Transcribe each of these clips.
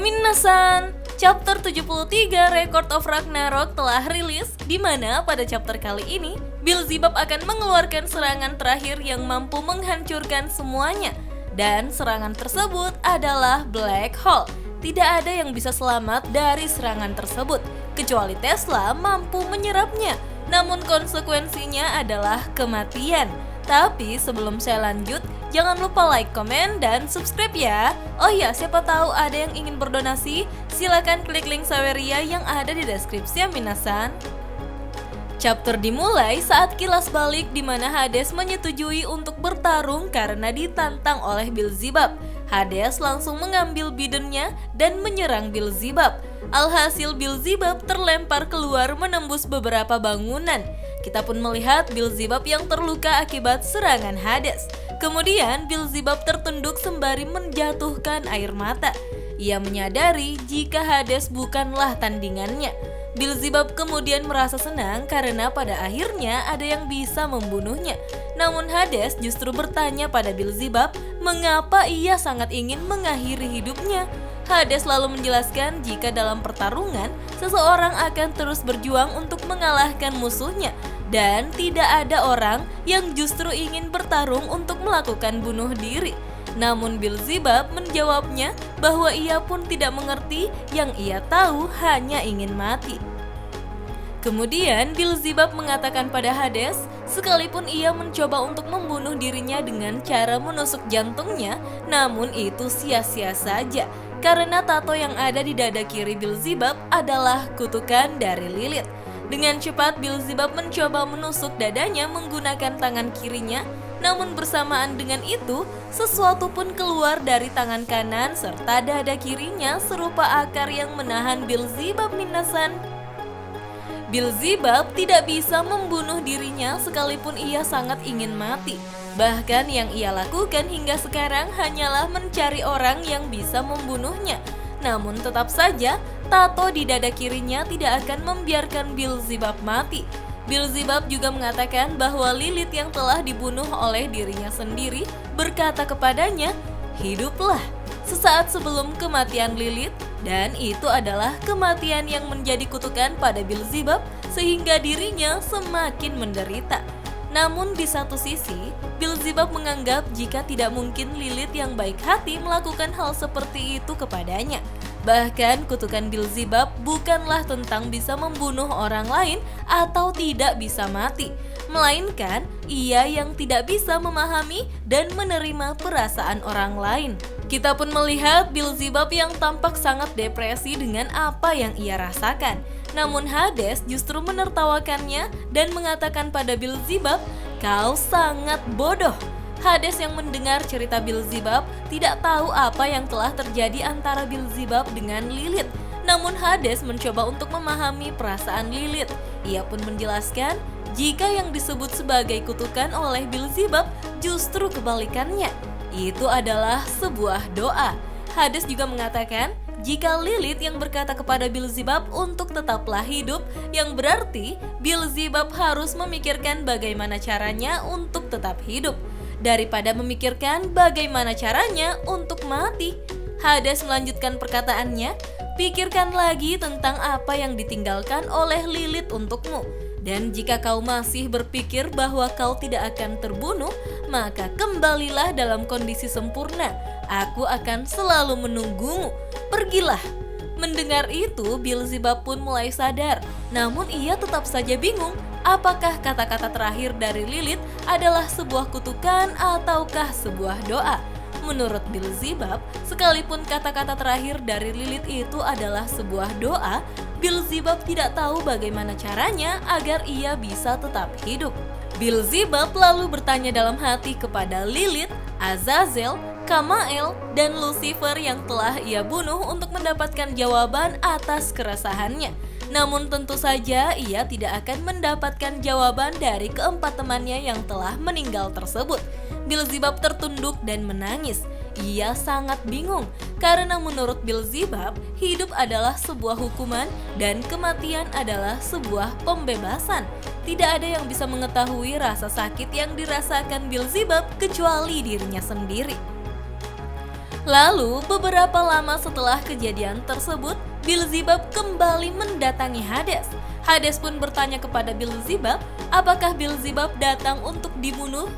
Minasan, chapter 73 Record of Ragnarok telah rilis, di mana pada chapter kali ini Beelzebub akan mengeluarkan serangan terakhir yang mampu menghancurkan semuanya. Dan serangan tersebut adalah Black Hole. Tidak ada yang bisa selamat dari serangan tersebut, kecuali Tesla mampu menyerapnya. Namun konsekuensinya adalah kematian. Tapi sebelum saya lanjut, jangan lupa like, komen, dan subscribe ya. Oh ya, siapa tahu ada yang ingin berdonasi, silakan klik link Saweria yang ada di deskripsi ya minasan. Chapter dimulai saat kilas balik di mana Hades menyetujui untuk bertarung karena ditantang oleh Beelzebub. Hades langsung mengambil bidennya dan menyerang Beelzebub. Alhasil Beelzebub terlempar keluar menembus beberapa bangunan. Kita pun melihat Beelzebub yang terluka akibat serangan Hades. Kemudian Beelzebub tertunduk sembari menjatuhkan air mata. Ia menyadari jika Hades bukanlah tandingannya. Beelzebub kemudian merasa senang karena pada akhirnya ada yang bisa membunuhnya. Namun Hades justru bertanya pada Beelzebub mengapa ia sangat ingin mengakhiri hidupnya. Hades lalu menjelaskan jika dalam pertarungan, seseorang akan terus berjuang untuk mengalahkan musuhnya. Dan tidak ada orang yang justru ingin bertarung untuk melakukan bunuh diri. Namun Beelzebub menjawabnya bahwa ia pun tidak mengerti, yang ia tahu hanya ingin mati. Kemudian Beelzebub mengatakan pada Hades, sekalipun ia mencoba untuk membunuh dirinya dengan cara menusuk jantungnya, namun itu sia-sia saja. Karena tato yang ada di dada kiri Beelzebub adalah kutukan dari Lilith. Dengan cepat Beelzebub mencoba menusuk dadanya menggunakan tangan kirinya, namun bersamaan dengan itu, sesuatu pun keluar dari tangan kanan serta dada kirinya serupa akar yang menahan Beelzebub minasan. Beelzebub tidak bisa membunuh dirinya sekalipun ia sangat ingin mati. Bahkan yang ia lakukan hingga sekarang hanyalah mencari orang yang bisa membunuhnya. Namun tetap saja, tato di dada kirinya tidak akan membiarkan Beelzebub mati. Beelzebub juga mengatakan bahwa Lilith yang telah dibunuh oleh dirinya sendiri berkata kepadanya, "Hiduplah." Sesaat sebelum kematian Lilith, dan itu adalah kematian yang menjadi kutukan pada Beelzebub sehingga dirinya semakin menderita. Namun di satu sisi, Beelzebub menganggap jika tidak mungkin Lilith yang baik hati melakukan hal seperti itu kepadanya. Bahkan kutukan Beelzebub bukanlah tentang bisa membunuh orang lain atau tidak bisa mati, melainkan ia yang tidak bisa memahami dan menerima perasaan orang lain. Kita pun melihat Beelzebub yang tampak sangat depresi dengan apa yang ia rasakan. Namun Hades justru menertawakannya dan mengatakan pada Beelzebub, "Kau sangat bodoh." Hades yang mendengar cerita Beelzebub tidak tahu apa yang telah terjadi antara Beelzebub dengan Lilith. Namun Hades mencoba untuk memahami perasaan Lilith. Ia pun menjelaskan jika yang disebut sebagai kutukan oleh Beelzebub justru kebalikannya. Itu adalah sebuah doa. Hades juga mengatakan jika Lilith yang berkata kepada Beelzebub untuk tetaplah hidup, yang berarti Beelzebub harus memikirkan bagaimana caranya untuk tetap hidup daripada memikirkan bagaimana caranya untuk mati. Hades melanjutkan perkataannya, "Pikirkan lagi tentang apa yang ditinggalkan oleh Lilith untukmu. Dan jika kau masih berpikir bahwa kau tidak akan terbunuh, maka kembalilah dalam kondisi sempurna. Aku akan selalu menunggumu. Pergilah." Mendengar itu, Beelzebub pun mulai sadar. Namun ia tetap saja bingung, apakah kata-kata terakhir dari Lilith adalah sebuah kutukan ataukah sebuah doa. Menurut Beelzebub, sekalipun kata-kata terakhir dari Lilith itu adalah sebuah doa, Beelzebub tidak tahu bagaimana caranya agar ia bisa tetap hidup. Beelzebub lalu bertanya dalam hati kepada Lilith, Azazel, Kamael, dan Lucifer yang telah ia bunuh untuk mendapatkan jawaban atas keresahannya. Namun tentu saja ia tidak akan mendapatkan jawaban dari keempat temannya yang telah meninggal tersebut. Beelzebub tertunduk dan menangis. Ia sangat bingung karena menurut Beelzebub, hidup adalah sebuah hukuman dan kematian adalah sebuah pembebasan. Tidak ada yang bisa mengetahui rasa sakit yang dirasakan Beelzebub kecuali dirinya sendiri. Lalu beberapa lama setelah kejadian tersebut, Beelzebub kembali mendatangi Hades. Hades pun bertanya kepada Beelzebub, apakah Beelzebub datang untuk dibunuh?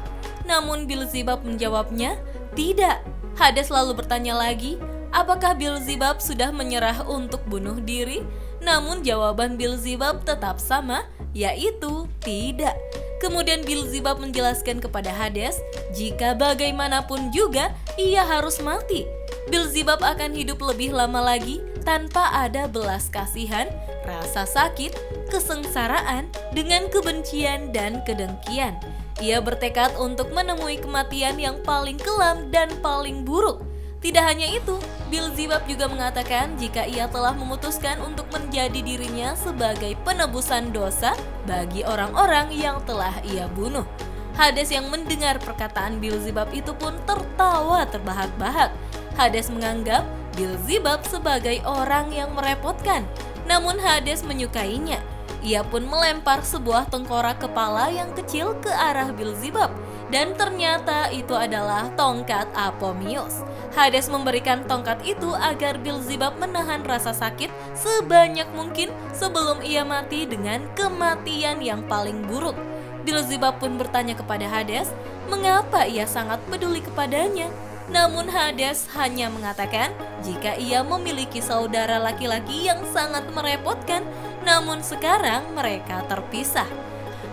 Namun Beelzebub menjawabnya, tidak. Hades lalu bertanya lagi, apakah Beelzebub sudah menyerah untuk bunuh diri? Namun jawaban Beelzebub tetap sama, yaitu tidak. Kemudian Beelzebub menjelaskan kepada Hades, jika bagaimanapun juga ia harus mati. Beelzebub akan hidup lebih lama lagi tanpa ada belas kasihan, rasa sakit, kesengsaraan, dengan kebencian dan kedengkian. Ia bertekad untuk menemui kematian yang paling kelam dan paling buruk. Tidak hanya itu, Beelzebub juga mengatakan jika ia telah memutuskan untuk menjadi dirinya sebagai penebusan dosa bagi orang-orang yang telah ia bunuh. Hades yang mendengar perkataan Beelzebub itu pun tertawa terbahak-bahak. Hades menganggap Beelzebub sebagai orang yang merepotkan, namun Hades menyukainya. Ia pun melempar sebuah tengkorak kepala yang kecil ke arah Beelzebub, dan ternyata itu adalah tongkat Apomius. Hades memberikan tongkat itu agar Beelzebub menahan rasa sakit sebanyak mungkin sebelum ia mati dengan kematian yang paling buruk. Beelzebub pun bertanya kepada Hades, mengapa ia sangat peduli kepadanya? Namun Hades hanya mengatakan jika ia memiliki saudara laki-laki yang sangat merepotkan, namun sekarang mereka terpisah.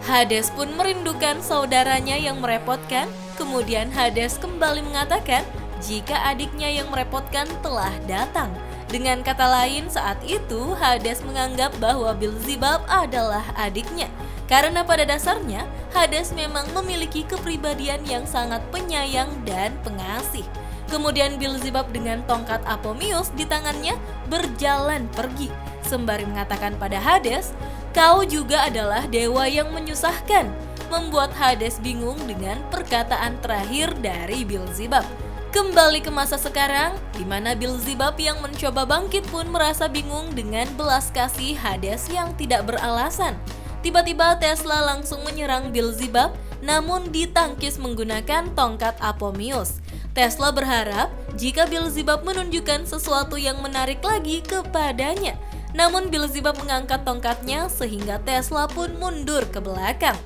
Hades pun merindukan saudaranya yang merepotkan. Kemudian Hades kembali mengatakan jika adiknya yang merepotkan telah datang. Dengan kata lain, saat itu Hades menganggap bahwa Beelzebub adalah adiknya. Karena pada dasarnya Hades memang memiliki kepribadian yang sangat penyayang dan pengasih. Kemudian Beelzebub dengan tongkat Apomius di tangannya berjalan pergi, sembari mengatakan pada Hades, kau juga adalah dewa yang menyusahkan. Membuat Hades bingung dengan perkataan terakhir dari Beelzebub. Kembali ke masa sekarang, di mana Beelzebub yang mencoba bangkit pun merasa bingung dengan belas kasih Hades yang tidak beralasan. Tiba-tiba Tesla langsung menyerang Beelzebub, namun ditangkis menggunakan tongkat Apomius. Tesla berharap jika Beelzebub menunjukkan sesuatu yang menarik lagi kepadanya. Namun Beelzebub mengangkat tongkatnya sehingga Tesla pun mundur ke belakang.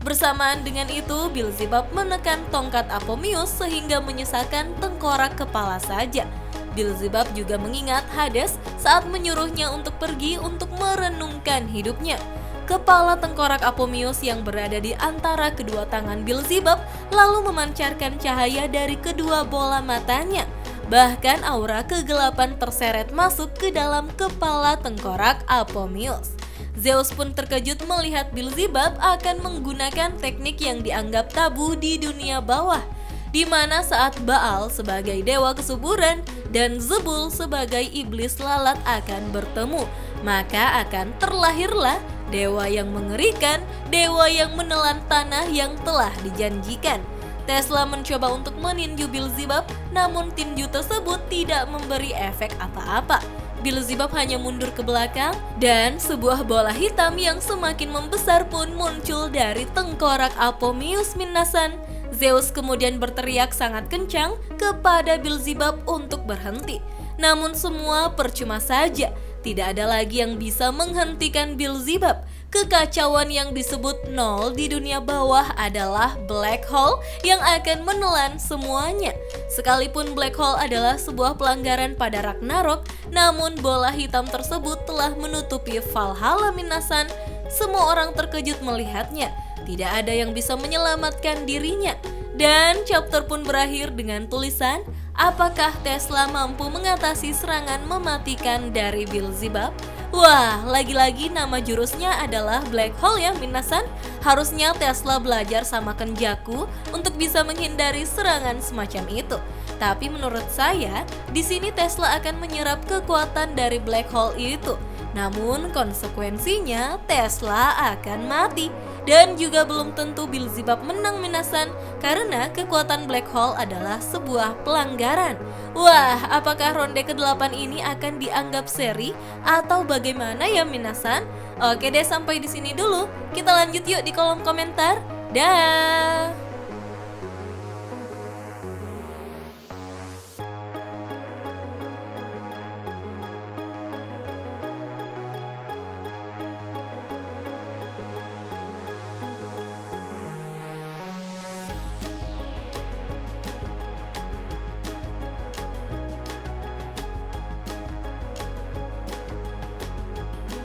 Bersamaan dengan itu, Beelzebub menekan tongkat Apomius sehingga menyisakan tengkorak kepala saja. Beelzebub juga mengingat Hades saat menyuruhnya untuk pergi untuk merenungkan hidupnya. Kepala tengkorak Apomius yang berada di antara kedua tangan Beelzebub lalu memancarkan cahaya dari kedua bola matanya. Bahkan aura kegelapan terseret masuk ke dalam kepala tengkorak Apomius. Zeus pun terkejut melihat Beelzebub akan menggunakan teknik yang dianggap tabu di dunia bawah, di mana saat Baal sebagai dewa kesuburan dan Zebul sebagai iblis lalat akan bertemu, maka akan terlahirlah dewa yang mengerikan, dewa yang menelan tanah yang telah dijanjikan. Tesla mencoba untuk meninju Beelzebub, namun tinju tersebut tidak memberi efek apa-apa. Beelzebub hanya mundur ke belakang dan sebuah bola hitam yang semakin membesar pun muncul dari tengkorak Apomius Minnasan. Zeus kemudian berteriak sangat kencang kepada Beelzebub untuk berhenti. Namun semua percuma saja. Tidak ada lagi yang bisa menghentikan Beelzebub. Kekacauan yang disebut nol di dunia bawah adalah black hole yang akan menelan semuanya. Sekalipun black hole adalah sebuah pelanggaran pada Ragnarok, namun bola hitam tersebut telah menutupi Valhalla Minnasan. Semua orang terkejut melihatnya. Tidak ada yang bisa menyelamatkan dirinya. Dan chapter pun berakhir dengan tulisan, apakah Tesla mampu mengatasi serangan mematikan dari Beelzebub? Wah, lagi-lagi nama jurusnya adalah Black Hole ya Minnasan. Harusnya Tesla belajar sama Kenjaku untuk bisa menghindari serangan semacam itu. Tapi menurut saya, di sini Tesla akan menyerap kekuatan dari Black Hole itu. Namun konsekuensinya Tesla akan mati. Dan juga belum tentu Beelzebub menang Minnasan karena kekuatan Black Hole adalah sebuah pelanggaran. Wah, apakah ronde ke-8 ini akan dianggap seri atau bagaimana ya Minnasan? Oke deh, sampai di sini dulu. Kita lanjut yuk di kolom komentar. Dah.